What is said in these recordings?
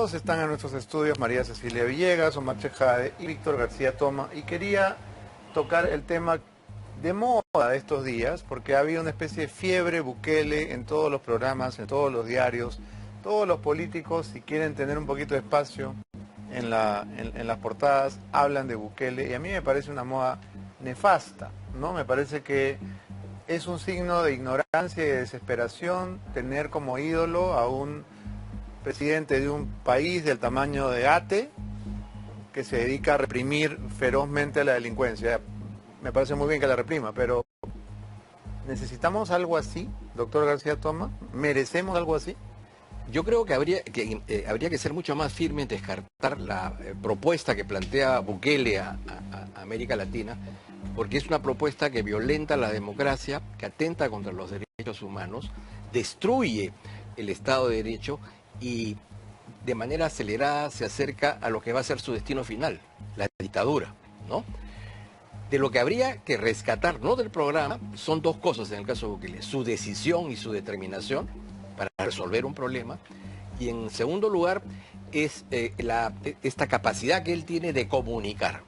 todos. Están en nuestros estudios María Cecilia Villegas, Omar Chejade y Víctor García Toma. Y quería tocar el tema de moda de estos días, porque ha habido una especie de fiebre Bukele en todos los programas, en todos los diarios. Todos los políticos, si quieren tener un poquito de espacio en las portadas, hablan de Bukele. Y a mí me parece una moda nefasta, ¿no? Me parece que es un signo de ignorancia y de desesperación tener como ídolo a un presidente de un país del tamaño de Ate que se dedica a reprimir ferozmente a la delincuencia. Me parece muy bien que la reprima, pero ¿necesitamos algo así, doctor García Toma? ¿Merecemos algo así? Yo creo que habría que ser mucho más firme en descartar la propuesta que plantea Bukele a América Latina, porque es una propuesta que violenta la democracia, que atenta contra los derechos humanos, destruye el Estado de Derecho y de manera acelerada se acerca a lo que va a ser su destino final, la dictadura, ¿no? De lo que habría que rescatar, no del programa, son dos cosas en el caso de Bukele: su decisión y su determinación para resolver un problema, y en segundo lugar es esta capacidad que él tiene de comunicar,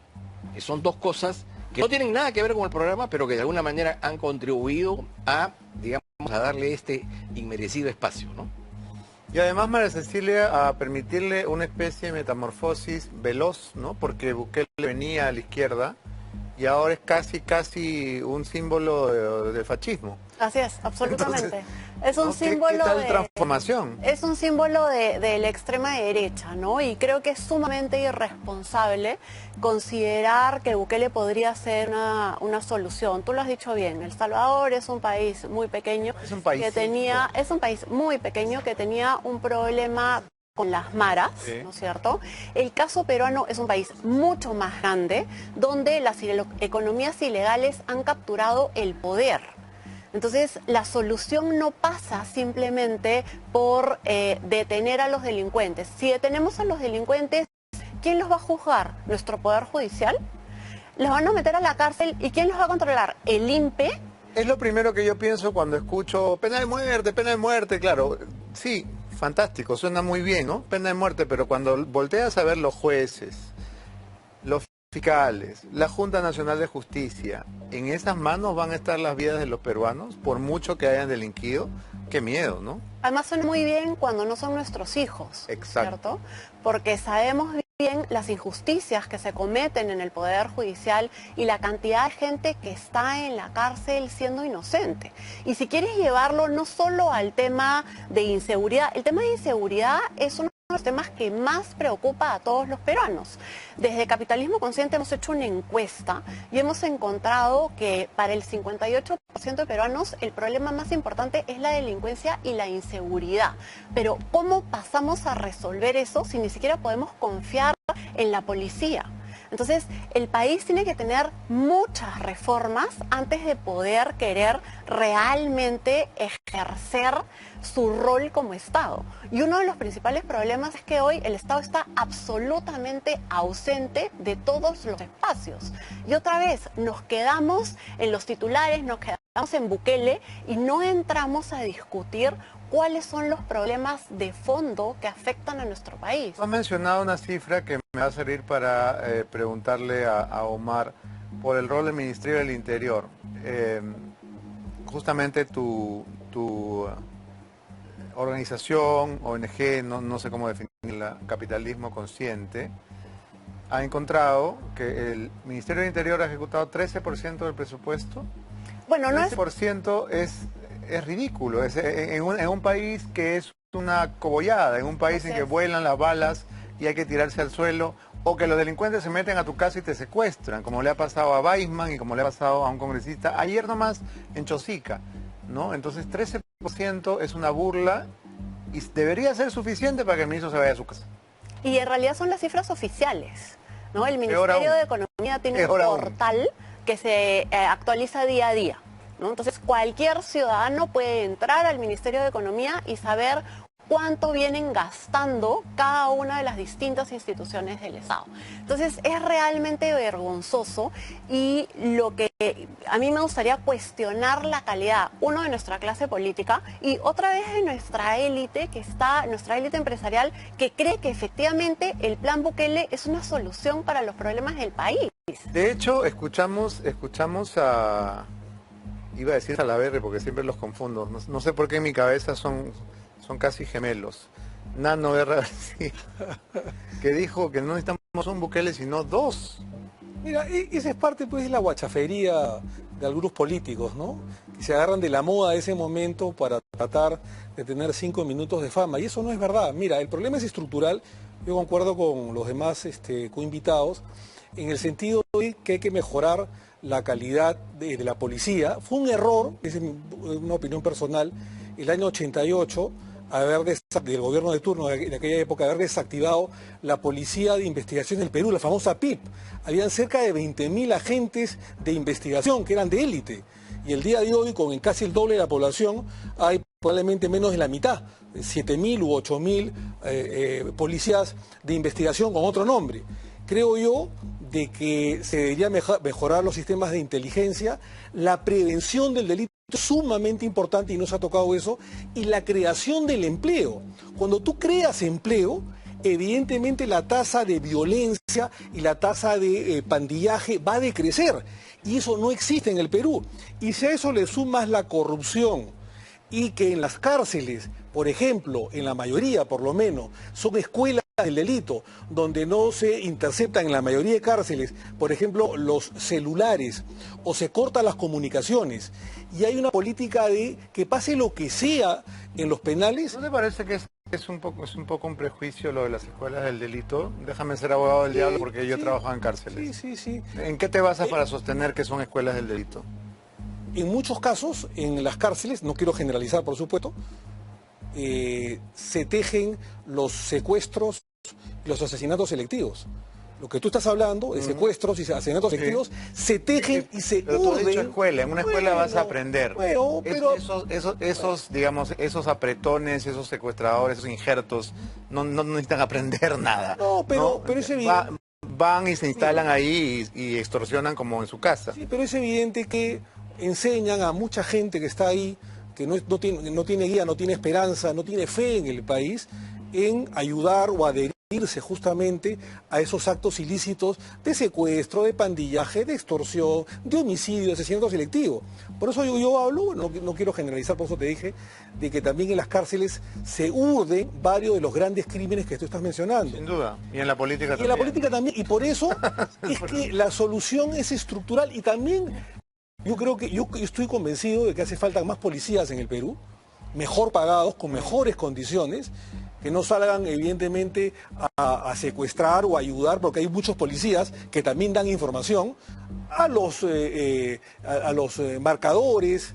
que son dos cosas que no tienen nada que ver con el programa, pero que de alguna manera han contribuido a, digamos, a darle este inmerecido espacio, ¿no? Y además, María Cecilia, a permitirle una especie de metamorfosis veloz, ¿no? Porque Bukele venía a la izquierda y ahora es casi un símbolo del fascismo. Así es, absolutamente. Entonces, es un ¿no? símbolo ¿Qué tal transformación? Es un símbolo de la extrema derecha, ¿no? Y creo que es sumamente irresponsable considerar que Bukele podría ser una solución. Tú lo has dicho bien, El Salvador es un país muy pequeño, Es un país muy pequeño que tenía un problema con las maras, sí, ¿no es cierto? El caso peruano es un país mucho más grande, donde las economías ilegales han capturado el poder. Entonces, la solución no pasa simplemente por detener a los delincuentes. Si detenemos a los delincuentes, ¿quién los va a juzgar? ¿Nuestro Poder Judicial? ¿Los van a meter a la cárcel? ¿Y quién los va a controlar? ¿El INPE? Es lo primero que yo pienso cuando escucho pena de muerte, claro, sí, fantástico, suena muy bien, ¿no? Pena de muerte, pero cuando volteas a ver los jueces, los fiscales, la Junta Nacional de Justicia, ¿en esas manos van a estar las vidas de los peruanos, por mucho que hayan delinquido? Qué miedo, ¿no? Además suena muy bien cuando no son nuestros hijos, exacto, ¿cierto? Porque sabemos bien las injusticias que se cometen en el Poder Judicial y la cantidad de gente que está en la cárcel siendo inocente. Y si quieres llevarlo no solo al tema de inseguridad, el tema de inseguridad es uno de los temas que más preocupa a todos los peruanos. Desde Capitalismo Consciente hemos hecho una encuesta y hemos encontrado que para el 58% de peruanos el problema más importante es la delincuencia y la inseguridad. Pero ¿cómo pasamos a resolver eso si ni siquiera podemos confiar en la policía? Entonces, el país tiene que tener muchas reformas antes de poder querer realmente ejercer su rol como Estado. Y uno de los principales problemas es que hoy el Estado está absolutamente ausente de todos los espacios. Y otra vez, nos quedamos en los titulares, nos quedamos en Bukele y no entramos a discutir cuáles son los problemas de fondo que afectan a nuestro país. Has mencionado una cifra que me va a servir para preguntarle a Omar por el rol del Ministerio del Interior. Justamente tu organización, ONG, no sé cómo definirla, Capitalismo Consciente, ha encontrado que el Ministerio del Interior ha ejecutado 13% del presupuesto. Bueno, no 13% es ridículo, en un país que es una cobollada, en un país en que vuelan las balas y hay que tirarse al suelo, o que los delincuentes se meten a tu casa y te secuestran, como le ha pasado a Weissman y como le ha pasado a un congresista ayer nomás en Chosica, ¿no? Entonces 13% es una burla y debería ser suficiente para que el ministro se vaya a su casa. Y en realidad son las cifras oficiales, ¿no? El Ministerio de Economía tiene un portal que se actualiza día a día, ¿no? Entonces cualquier ciudadano puede entrar al Ministerio de Economía y saber cuánto vienen gastando cada una de las distintas instituciones del Estado. Entonces es realmente vergonzoso, y lo que a mí me gustaría cuestionar la calidad, uno, de nuestra clase política, y otra vez de nuestra élite nuestra élite empresarial, que cree que efectivamente el plan Bukele es una solución para los problemas del país. De hecho, escuchamos a... Iba a decir Salaverry porque siempre los confundo. No sé por qué en mi cabeza son casi gemelos. Nano R. García, que dijo que no necesitamos un Bukele sino dos. Mira, esa es parte pues de la guachafería de algunos políticos, ¿no? Que se agarran de la moda de ese momento para tratar de tener 5 minutos de fama. Y eso no es verdad. Mira, el problema es estructural. Yo concuerdo con los demás coinvitados en el sentido de que hay que mejorar la calidad de la policía. Fue un error, es una opinión personal, el año 88, del gobierno de turno de aquella época, haber desactivado la Policía de Investigación del Perú, la famosa PIP. Habían cerca de 20.000 agentes de investigación que eran de élite. Y el día de hoy, con casi el doble de la población, hay probablemente menos de la mitad, 7.000 u 8.000 policías de investigación con otro nombre. Creo yo de que se debería mejorar los sistemas de inteligencia, la prevención del delito es sumamente importante y no se ha tocado eso, y la creación del empleo. Cuando tú creas empleo, evidentemente la tasa de violencia y la tasa de pandillaje va a decrecer, y eso no existe en el Perú. Y si a eso le sumas la corrupción, y que en las cárceles, por ejemplo, en la mayoría por lo menos, son escuelas del delito, donde no se interceptan en la mayoría de cárceles, por ejemplo, los celulares, o se cortan las comunicaciones, y hay una política de que pase lo que sea en los penales. ¿No te parece que es un poco un prejuicio lo de las escuelas del delito? Déjame ser abogado del diablo porque yo he trabajado en cárceles. Sí. ¿En qué te basas para sostener que son escuelas del delito? En muchos casos, en las cárceles, no quiero generalizar por supuesto, se tejen los secuestros y los asesinatos selectivos. Lo que tú estás hablando de secuestros y asesinatos selectivos se tejen y se pero tú has dicho escuela, en una escuela vas a aprender. Pero Esos apretones, esos secuestradores, esos injertos, no necesitan aprender nada. Pero es evidente. Van y se instalan ahí y extorsionan como en su casa. Sí, pero es evidente que enseñan a mucha gente que está ahí, que no tiene guía, no tiene esperanza, no tiene fe en el país, en ayudar o adherirse justamente a esos actos ilícitos de secuestro, de pandillaje, de extorsión, de homicidio, de asesinato selectivo. Por eso yo hablo, no quiero generalizar, por eso te dije, de que también en las cárceles se urden varios de los grandes crímenes que tú estás mencionando. Sin duda, y en la política también. Y en la política también, y por eso es que la solución es estructural, y también yo creo que yo estoy convencido de que hace falta más policías en el Perú, mejor pagados, con mejores condiciones, que no salgan evidentemente a secuestrar o a ayudar, porque hay muchos policías que también dan información a los marcadores,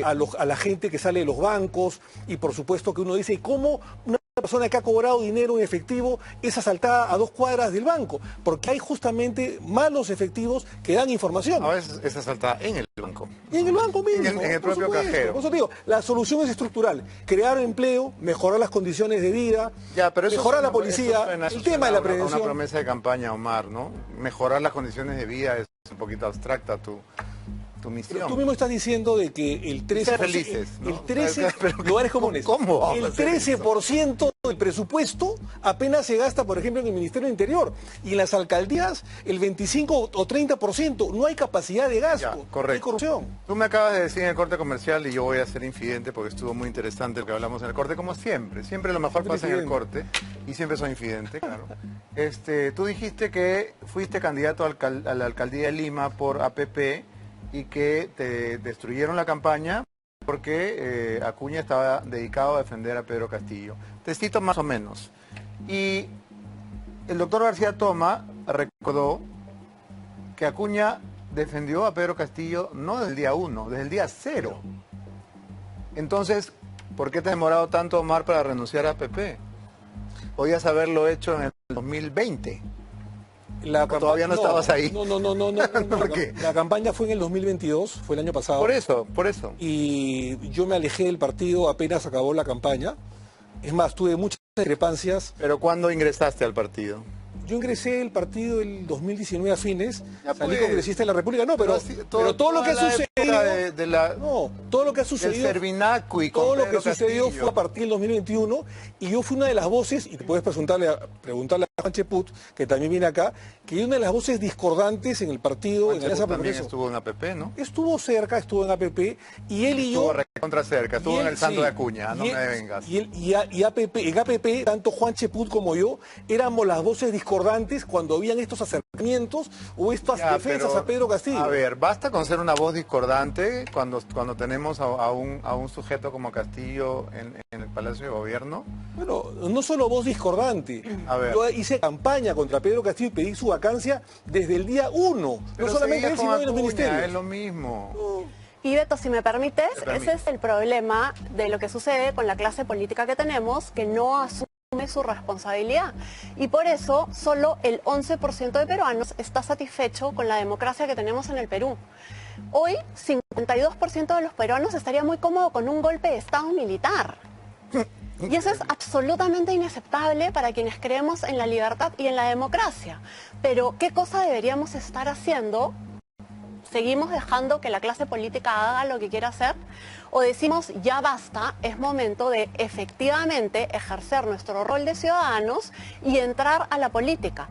a la gente que sale de los bancos, y por supuesto que uno dice, ¿cómo una persona que ha cobrado dinero en efectivo es asaltada a 2 cuadras del banco? Porque hay justamente malos efectivos que dan información. A veces es asaltada en el banco. Y en el banco mismo. En el propio cajero. Por eso te digo, la solución es estructural. Crear empleo, mejorar las condiciones de vida, mejorar la policía, el tema de la prevención. Una promesa de campaña, Omar, ¿no? Mejorar las condiciones de vida es un poquito abstracta tu misión. Pero tú mismo estás diciendo de que el 13%, felices, ¿no? el 13 lugares comunes, ¿Cómo? El 13% del presupuesto apenas se gasta, por ejemplo, en el Ministerio del Interior, y en las alcaldías el 25 o 30%. No hay capacidad de gasto, Ya, correcto. hay corrupción. Tú me acabas de decir en el corte comercial, y yo voy a ser infidente porque estuvo muy interesante lo que hablamos en el corte, como siempre. Siempre lo mejor pasa en el corte, y siempre soy infidente, claro. Tú dijiste que fuiste candidato a la alcaldía de Lima por APP, y que te destruyeron la campaña porque Acuña estaba dedicado a defender a Pedro Castillo. Te cito más o menos. Y el doctor García Toma recordó que Acuña defendió a Pedro Castillo no desde el día 1, desde el día 0. Entonces, ¿por qué te ha demorado tanto, Omar, para renunciar a APP? Podías haberlo hecho en el 2020. Todavía no estabas ahí. No. ¿Por qué? La campaña fue en el 2022, fue el año pasado. Por eso. Y yo me alejé del partido apenas acabó la campaña, Es más, tuve muchas discrepancias. Pero ¿cuándo ingresaste al partido? Yo ingresé al partido el 2019 a fines, Ya salí pues. congresista de la República, no, pero todo lo que ha toda la sucedido, época de la, no, todo lo que ha del sucedido, Servinaco y con todo lo que Pedro sucedió Castillo. fue a partir del 2021 y yo fui una de las voces, y te puedes preguntarle a Juan Cheput, que también viene acá, que hay una de las voces discordantes en el partido, en Alianza también Progreso. estuvo en APP, ¿no? Estuvo cerca, estuvo en APP, y él y yo... Estuvo recontra cerca, estuvo y en él, el Santo sí, de Acuña, no y me él- vengas. y APP, en APP, tanto Juan Cheput como yo, éramos las voces discordantes cuando habían estos acercamientos o estas Ya, defensas pero, a Pedro Castillo. A ver, basta con ser una voz discordante cuando tenemos a un sujeto como Castillo en el Palacio de Gobierno. Bueno, no solo voz discordante. A ver. Yo hice campaña contra Pedro Castillo y pedí su vacancia desde el día 1. Pero No solamente seguías él, con sino en los Acuña, ministerios. es lo mismo. Y Beto, si me permites, Te permito. ese es el problema de lo que sucede con la clase política que tenemos, que no asume su responsabilidad. Y por eso solo el 11% de peruanos está satisfecho con la democracia que tenemos en el Perú. Hoy, 52% de los peruanos estaría muy cómodo con un golpe de Estado militar. Y eso es absolutamente inaceptable para quienes creemos en la libertad y en la democracia. Pero, ¿qué cosa deberíamos estar haciendo? ¿Seguimos dejando que la clase política haga lo que quiera hacer? ¿O decimos, ya basta, es momento de efectivamente ejercer nuestro rol de ciudadanos y entrar a la política?